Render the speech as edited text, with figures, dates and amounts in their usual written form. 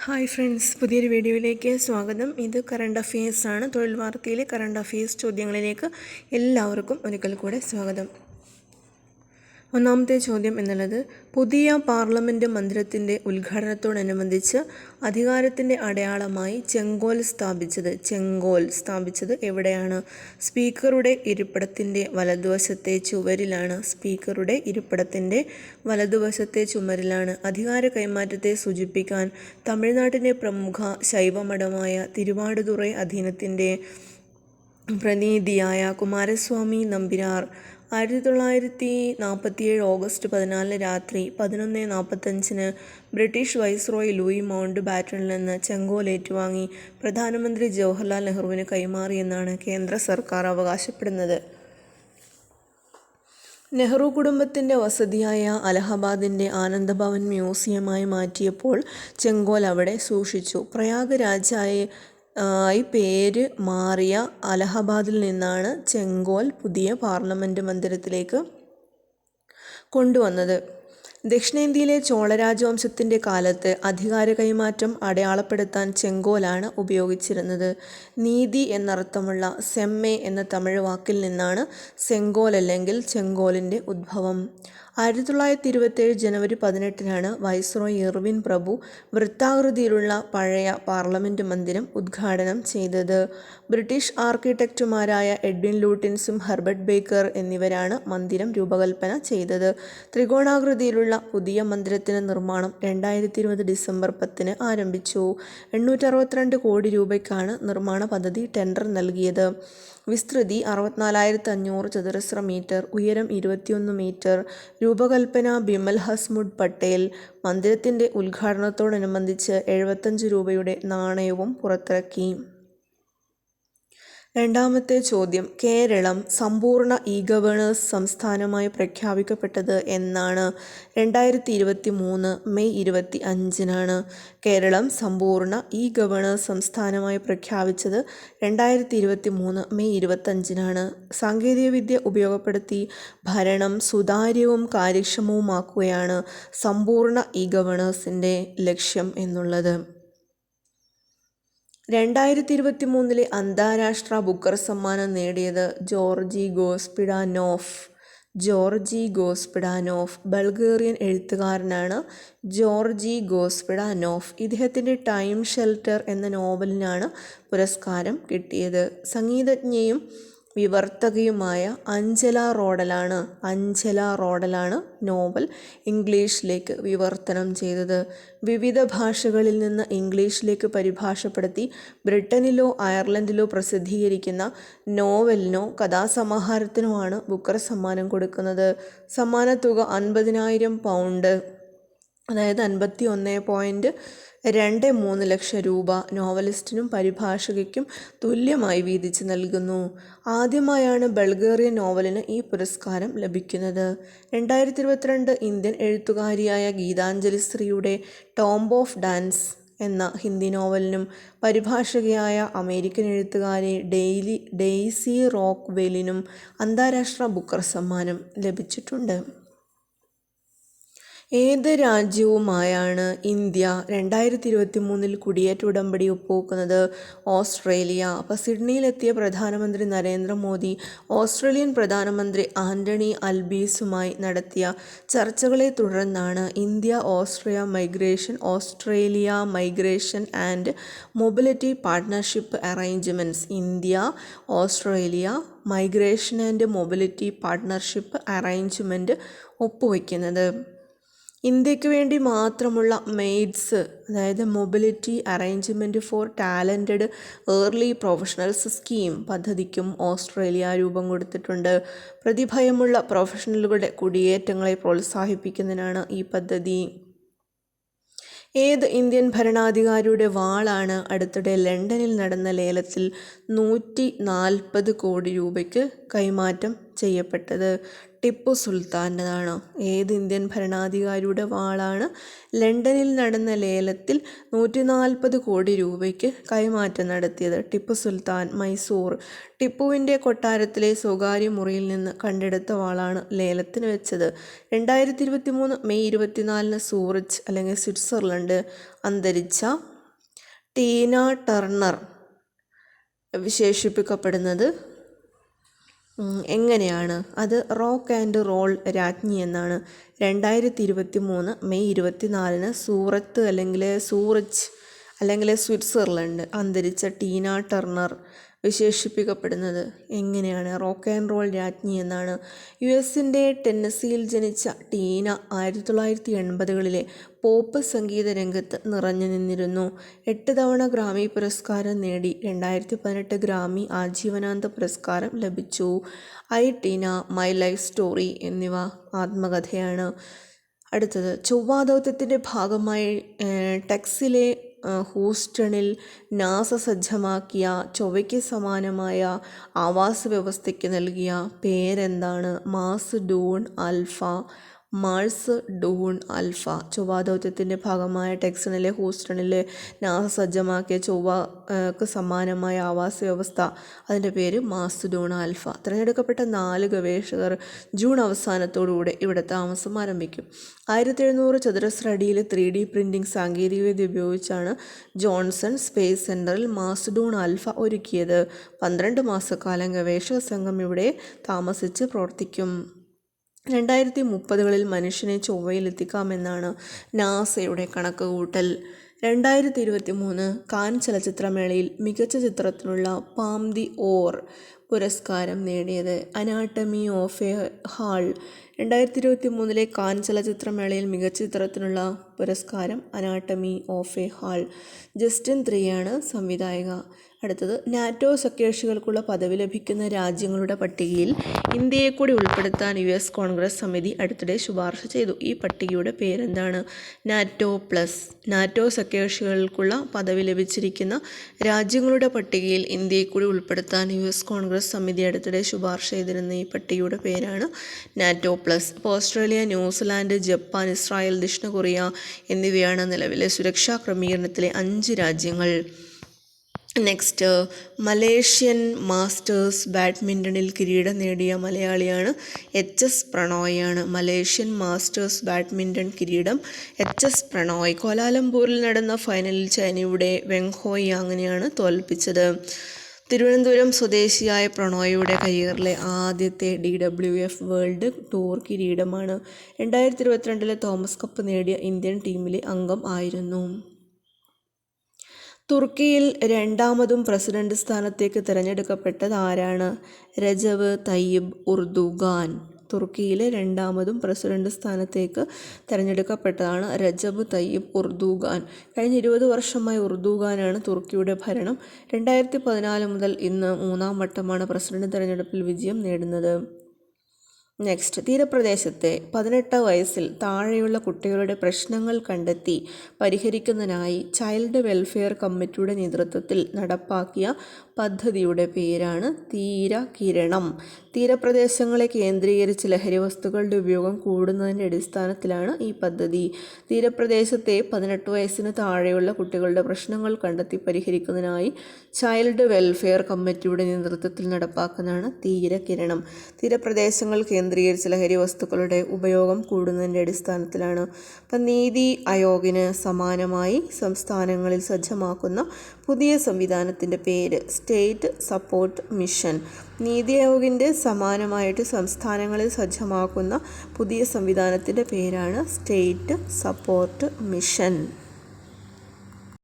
Hi friends, പുതിയൊരു വീഡിയോയിലേക്ക് സ്വാഗതം. ഇത് കറണ്ട് അഫെയേഴ്സ് ആണ്. തൊഴിൽ വാർത്തയിലെ കറണ്ട് അഫെയേഴ്സ് ചോദ്യങ്ങളിലേക്ക് എല്ലാവർക്കും ഒരിക്കൽ കൂടെ സ്വാഗതം. ഒന്നാമത്തെ ചോദ്യം എന്നുള്ളത്, പുതിയ പാർലമെൻറ്റ് മന്ദിരത്തിൻ്റെ ഉദ്ഘാടനത്തോടനുബന്ധിച്ച് അധികാരത്തിൻ്റെ അടയാളമായി ചെങ്കോൽ സ്ഥാപിച്ചത് എവിടെയാണ്? സ്പീക്കറുടെ ഇരിപ്പിടത്തിൻ്റെ വലതുവശത്തെ ചുമരിലാണ്. അധികാര കൈമാറ്റത്തെ സൂചിപ്പിക്കാൻ തമിഴ്നാട്ടിലെ പ്രമുഖ ശൈവമഠമായ തിരുവാടുതുറൈ അധീനത്തിൻ്റെ പ്രതിനിധിയായ കുമാരസ്വാമി നമ്പിയാർ 1947 ഓഗസ്റ്റ് 14 രാത്രി 11:45 ബ്രിട്ടീഷ് വൈസ്രോയ് ലൂയി മൗണ്ട് ബാറ്റണിൽ നിന്ന് ചെങ്കോൽ ഏറ്റുവാങ്ങി പ്രധാനമന്ത്രി ജവഹർലാൽ നെഹ്റുവിന് കൈമാറിയെന്നാണ് കേന്ദ്ര സർക്കാർ അവകാശപ്പെടുന്നത്. നെഹ്റു കുടുംബത്തിൻ്റെ വസതിയായ അലഹബാദിൻ്റെ ആനന്ദഭവൻ മ്യൂസിയമായി മാറ്റിയപ്പോൾ ചെങ്കോൽ അവിടെ സൂക്ഷിച്ചു. പ്രയാഗ് രാജായി പേര് മാറിയ അലഹബാദിൽ നിന്നാണ് ചെങ്കോൽ പുതിയ പാർലമെൻറ്റ് മന്ദിരത്തിലേക്ക് കൊണ്ടുവന്നത്. ദക്ഷിണേന്ത്യയിലെ ചോള രാജവംശത്തിൻ്റെ കാലത്ത് അധികാര കൈമാറ്റം അടയാളപ്പെടുത്താൻ ചെങ്കോലാണ് ഉപയോഗിച്ചിരുന്നത്. നീതി എന്നർത്ഥമുള്ള സെമ്മെ എന്ന തമിഴ് വാക്കിൽ നിന്നാണ് സെങ്കോൽ അല്ലെങ്കിൽ ചെങ്കോലിൻ്റെ ഉദ്ഭവം. 1927 ജനുവരി 18 വൈസ്രോയ് ഇർവിൻ പ്രഭു വൃത്താകൃതിയിലുള്ള പഴയ പാർലമെൻറ്റ് മന്ദിരം ഉദ്ഘാടനം ചെയ്തത്. ബ്രിട്ടീഷ് ആർക്കിടെക്റ്റുമാരായ എഡ്വിൻ ലൂട്ടിൻസും ഹെർബർട്ട് ബേക്കർ എന്നിവരാണ് മന്ദിരം രൂപകൽപ്പന ചെയ്തത്. ത്രികോണാകൃതിയിലുള്ള പുതിയ മന്ദിരത്തിൻ്റെ നിർമ്മാണം 2020 ഡിസംബർ 10 ആരംഭിച്ചു. 862 കോടി രൂപയ്ക്കാണ് നിർമ്മാണ പദ്ധതി ടെൻഡർ നൽകിയത്. വിസ്തൃതി 64,500 ചതുരശ്ര മീറ്റർ, ഉയരം 21 മീറ്റർ. രൂപകൽപ്പന ബിമൽ ഹസ്മുഡ് പട്ടേൽ. മന്ദിരത്തിൻ്റെ ഉദ്ഘാടനത്തോടനുബന്ധിച്ച് 75 രൂപയുടെ നാണയവും പുറത്തിറക്കി. രണ്ടാമത്തെ ചോദ്യം, കേരളം സമ്പൂർണ്ണ ഇ-ഗവേണൻസ് സംസ്ഥാനമായി പ്രഖ്യാപിക്കപ്പെട്ടത് എന്നാണ്? 2023 മെയ് 25 കേരളം സമ്പൂർണ്ണ ഇ-ഗവേണൻസ് സംസ്ഥാനമായി പ്രഖ്യാപിച്ചത് 2023 മെയ് 25 സാങ്കേതികവിദ്യ ഉപയോഗപ്പെടുത്തി ഭരണം സുതാര്യവും കാര്യക്ഷമവുമാക്കുകയാണ് സമ്പൂർണ്ണ ഇ-ഗവേണൻസിൻ്റെ ലക്ഷ്യം എന്നുള്ളത്. 2023 അന്താരാഷ്ട്ര ബുക്കർ സമ്മാനം നേടിയത് ജോർജി ഗോസ്പിഡാനോഫ് ബൾഗേറിയൻ എഴുത്തുകാരനാണ് ജോർജി ഗോസ്പിഡാനോഫ്. ഇദ്ദേഹത്തിൻ്റെ ടൈം ഷെൽട്ടർ എന്ന നോവലിനാണ് പുരസ്കാരം കിട്ടിയത്. സംഗീതജ്ഞയും വിവർത്തകയുമായ അഞ്ചല റോഡലാണ് നോവൽ ഇംഗ്ലീഷിലേക്ക് വിവർത്തനം ചെയ്തത്. വിവിധ ഭാഷകളിൽ നിന്ന് ഇംഗ്ലീഷിലേക്ക് പരിഭാഷപ്പെടുത്തി ബ്രിട്ടനിലോ അയർലൻഡിലോ പ്രസിദ്ധീകരിക്കുന്ന നോവലിനോ കഥാസമാഹാരത്തിനോ ആണ് ബുക്കർ സമ്മാനം കൊടുക്കുന്നത്. സമ്മാനത്തുക 50,000 പൗണ്ട്, അതായത് 51.23 ലക്ഷം രൂപ നോവലിസ്റ്റിനും പരിഭാഷകയ്ക്കും തുല്യമായി വീതിച്ച് നൽകുന്നു. ആദ്യമായാണ് ബൾഗേറിയൻ നോവലിന് ഈ പുരസ്കാരം ലഭിക്കുന്നത്. 2022 ഇന്ത്യൻ എഴുത്തുകാരിയായ ഗീതാഞ്ജലി ശ്രീയുടെ ടോംബ് ഓഫ് ഡാൻസ് എന്ന ഹിന്ദി നോവലിനും പരിഭാഷകയായ അമേരിക്കൻ എഴുത്തുകാരി ഡെയ്സി റോക്ക് വെല്ലിനും അന്താരാഷ്ട്ര ബുക്കർ സമ്മാനം ലഭിച്ചിട്ടുണ്ട്. ഏത് രാജ്യവുമായാണ് ഇന്ത്യ 2023 കുടിയേറ്റ ഉടമ്പടി ഒപ്പുവെക്കുന്നത്? ഓസ്ട്രേലിയ. അപ്പോൾ സിഡ്നിയിലെത്തിയ പ്രധാനമന്ത്രി നരേന്ദ്രമോദി ഓസ്ട്രേലിയൻ പ്രധാനമന്ത്രി ആൻ്റണി അൽബീസുമായി നടത്തിയ ചർച്ചകളെ തുടർന്നാണ് Australia migration and mobility partnership arrangements India Australia migration and mobility partnership arrangement ഒപ്പുവയ്ക്കുന്നത്. ഇന്ത്യക്ക് വേണ്ടി മാത്രമുള്ള മെയ്ഡ്സ്, അതായത് mobility arrangement for talented early professionals scheme പദ്ധതിക്കും ഓസ്ട്രേലിയ രൂപം കൊടുത്തിട്ടുണ്ട്. പ്രതിഭയമുള്ള പ്രൊഫഷണലുകളുടെ കുടിയേറ്റങ്ങളെ പ്രോത്സാഹിപ്പിക്കുന്നതിനാണ് ഈ പദ്ധതി. ഏത് ഇന്ത്യൻ ഭരണാധികാരിയുടെ വാളാണ് അടുത്തിടെ ലണ്ടനിൽ നടന്ന ലേലത്തിൽ 140 കോടി രൂപയ്ക്ക് കൈമാറ്റം ചെയ്യപ്പെട്ടത്? ടിപ്പു സുൽത്താൻ്റെതാണ്. ഏത് ഇന്ത്യൻ ഭരണാധികാരിയുടെ വാളാണ് ലണ്ടനിൽ നടന്ന ലേലത്തിൽ 140 കോടി രൂപയ്ക്ക് കൈമാറ്റം നടത്തിയത്? ടിപ്പു സുൽത്താൻ. മൈസൂർ. ടിപ്പുവിൻ്റെ കൊട്ടാരത്തിലെ സ്വകാര്യ മുറിയിൽ നിന്ന് കണ്ടെടുത്ത വാളാണ് ലേലത്തിന് വെച്ചത്. 2023 മെയ് 24 സൂറിച്ച് അല്ലെങ്കിൽ സ്വിറ്റ്സർലൻഡ് അന്തരിച്ച ടീന ടർണർ വിശേഷിപ്പിക്കപ്പെടുന്നത് എങ്ങനെയാണ്? അത് റോക്ക് ആൻഡ് റോൾ രാജ്ഞി എന്നാണ്. 2023 മെയ് 24 സൂറത്ത് അല്ലെങ്കിൽ സൂറിച്ച് അല്ലെങ്കിൽ സ്വിറ്റ്സർലൻഡ് അന്തരിച്ച ടീന ടർണർ വിശേഷിപ്പിക്കപ്പെടുന്നത് എങ്ങനെയാണ്? റോക്ക് ആൻഡ് റോൾ രാജ്ഞി എന്നാണ്. US ടെന്നസിയിൽ ജനിച്ച ടീന 1980കളിലെ പോപ്പ് സംഗീത രംഗത്ത് നിറഞ്ഞു നിന്നിരുന്നു. 8 തവണ ഗ്രാമി പുരസ്കാരം നേടി. 2018 ഗ്രാമി ആജീവനാന്ത പുരസ്കാരം ലഭിച്ചു. I Tina, my life story എന്നിവ ആത്മകഥയാണ്. അടുത്തത്, ചൊവ്വാ ദൗത്യത്തിൻ്റെ ഭാഗമായി ടെക്സിലെ ഹൂസ്റ്റണിൽ നാസ സജ്ജമാക്കിയ ചൊവ്വയ്ക്ക് സമാനമായ ആവാസ വ്യവസ്ഥയ്ക്ക് നൽകിയ പേരെന്താണ്? Mars Dune Alpha. Mars Dune Alpha. ചൊവ്വാ ദൗത്യത്തിൻ്റെ ഭാഗമായ ടെക്സണിലെ ഹൂസ്റ്റണിലെ നാസ സജ്ജമാക്കിയ ചൊവ്വക്ക് സമാനമായ ആവാസ വ്യവസ്ഥ, അതിൻ്റെ പേര് മാർസ് ഡൂൺ ആൽഫ. തിരഞ്ഞെടുക്കപ്പെട്ട 4 ഗവേഷകർ ജൂൺ അവസാനത്തോടുകൂടെ ഇവിടെ താമസം ആരംഭിക്കും. 1700 ചതുരശ്ര അടിയിലെ 3D പ്രിൻറ്റിംഗ് സാങ്കേതികവിദ്യ ഉപയോഗിച്ചാണ് ജോൺസൺ സ്പേസ് സെൻറ്ററിൽ മാർസ് ഡൂൺ ആൽഫ ഒരുക്കിയത്. 12 മാസക്കാലം ഗവേഷക സംഘം ഇവിടെ താമസിച്ച് പ്രവർത്തിക്കും. 2030കളിൽ മനുഷ്യനെ ചൊവ്വയിലെത്തിക്കാമെന്നാണ് നാസയുടെ കണക്കുകൂട്ടൽ. 2023 കാൻ ചലച്ചിത്രമേളയിൽ മികച്ച ചിത്രത്തിനുള്ള പാം ദി ഓർ പുരസ്കാരം നേടിയത്? Anatomy of a fall. 2023 Cannes ചലച്ചിത്രമേളയിൽ മികച്ച ചിത്രത്തിനുള്ള പുരസ്കാരം anatomy of a fall. Justine ത്രിയാണ് സംവിധായക. അടുത്തത്, നാറ്റോ സഖ്യകക്ഷികൾക്കുള്ള പദവി ലഭിക്കുന്ന രാജ്യങ്ങളുടെ പട്ടികയിൽ ഇന്ത്യയെ കൂടി ഉൾപ്പെടുത്താൻ US കോൺഗ്രസ് സമിതി അടുത്തിടെ ശുപാർശ ചെയ്തു. ഈ പട്ടികയുടെ പേരെന്താണ്? NATO plus. നാറ്റോ സഖ്യകക്ഷികൾക്കുള്ള പദവി ലഭിച്ചിരിക്കുന്ന രാജ്യങ്ങളുടെ പട്ടികയിൽ ഇന്ത്യയെ കൂടി ഉൾപ്പെടുത്താൻ US കോൺഗ്രസ് സമിതി അടുത്തിടെ ശുപാർശ ചെയ്തിരുന്ന ഈ പട്ടികയുടെ പേരാണ് NATO plus. Australia, New Zealand, Japan, Israel, ദക്ഷിണ കൊറിയ എന്നിവയാണ് നിലവിലെ സുരക്ഷാ ക്രമീകരണത്തിലെ 5 രാജ്യങ്ങൾ. നെക്സ്റ്റ്, മലേഷ്യൻ മാസ്റ്റേഴ്സ് ബാഡ്മിൻ്റണിൽ കിരീടം നേടിയ മലയാളിയാണ് HS പ്രണോയാണ്. മലേഷ്യൻ മാസ്റ്റേഴ്സ് ബാഡ്മിൻ്റൺ കിരീടം HS പ്രണോയ്. കോലാലംപൂരിൽ നടന്ന ഫൈനലിൽ ചൈനയുടെ വെങ്ഹോയ് യാങ്ങിനെയാണ് തോൽപ്പിച്ചത്. തിരുവനന്തപുരം സ്വദേശിയായ പ്രണോയുടെ കരിയറിലെ ആദ്യത്തെ DWF വേൾഡ് ടൂർ കിരീടമാണ്. 2022 തോമസ് കപ്പ് നേടിയ ഇന്ത്യൻ ടീമിലെ അംഗം ആയിരുന്നു. തുർക്കിയിൽ 2ാമതും പ്രസിഡന്റ് സ്ഥാനത്തേക്ക് തിരഞ്ഞെടുക്കപ്പെട്ടത് ആരാണ്? Recep Tayyip Erdogan. തുർക്കിയിലെ 2ാമതും പ്രസിഡന്റ് സ്ഥാനത്തേക്ക് തിരഞ്ഞെടുക്കപ്പെട്ടതാണ് രജബ് തയ്യിബ് ഉർദുഗാൻ. കഴിഞ്ഞ 20 വർഷമായി ഉർദുഗാനാണ് തുർക്കിയുടെ ഭരണം. 2014 മുതൽ ഇന്ന് 3ാം വട്ടമാണ് പ്രസിഡന്റ് തിരഞ്ഞെടുപ്പിൽ വിജയം നേടുന്നത്. നെക്സ്റ്റ്, തീരപ്രദേശത്തെ 18 വയസ്സിൽ താഴെയുള്ള കുട്ടികളുടെ പ്രശ്നങ്ങൾ കണ്ടെത്തി പരിഹരിക്കുന്നതിനായി ചൈൽഡ് വെൽഫെയർ കമ്മിറ്റിയുടെ നേതൃത്വത്തിൽ നടപ്പാക്കിയ പദ്ധതിയുടെ പേരാണ് തീരകിരണം. തീരപ്രദേശങ്ങളെ കേന്ദ്രീകരിച്ച് ലഹരി വസ്തുക്കളുടെ ഉപയോഗം കൂടുന്നതിൻ്റെ അടിസ്ഥാനത്തിലാണ് ഈ പദ്ധതി. തീരപ്രദേശത്തെ 18 വയസ്സിന് താഴെയുള്ള കുട്ടികളുടെ പ്രശ്നങ്ങൾ കണ്ടെത്തി പരിഹരിക്കുന്നതിനായി ചൈൽഡ് വെൽഫെയർ കമ്മിറ്റിയുടെ നേതൃത്വത്തിൽ നടപ്പാക്കുന്നതാണ് തീരകിരണം. തീരപ്രദേശങ്ങൾ കേന്ദ്രീകരിച്ച് ലഹരി വസ്തുക്കളുടെ ഉപയോഗം കൂടുന്നതിൻ്റെ അടിസ്ഥാനത്തിലാണ്. അപ്പം നീതി ആയോഗിന് സമാനമായി സംസ്ഥാനങ്ങളിൽ സജ്ജമാക്കുന്ന പുതിയ സംവിധാനത്തിൻ്റെ പേര് സ്റ്റേറ്റ് സപ്പോർട്ട് മിഷൻ. നീതി ആയോഗിൻ്റെ സമാനമായിട്ട് സംസ്ഥാനങ്ങളിൽ സജ്ജമാക്കുന്ന പുതിയ സംവിധാനത്തിൻ്റെ പേരാണ് സ്റ്റേറ്റ് സപ്പോർട്ട് മിഷൻ.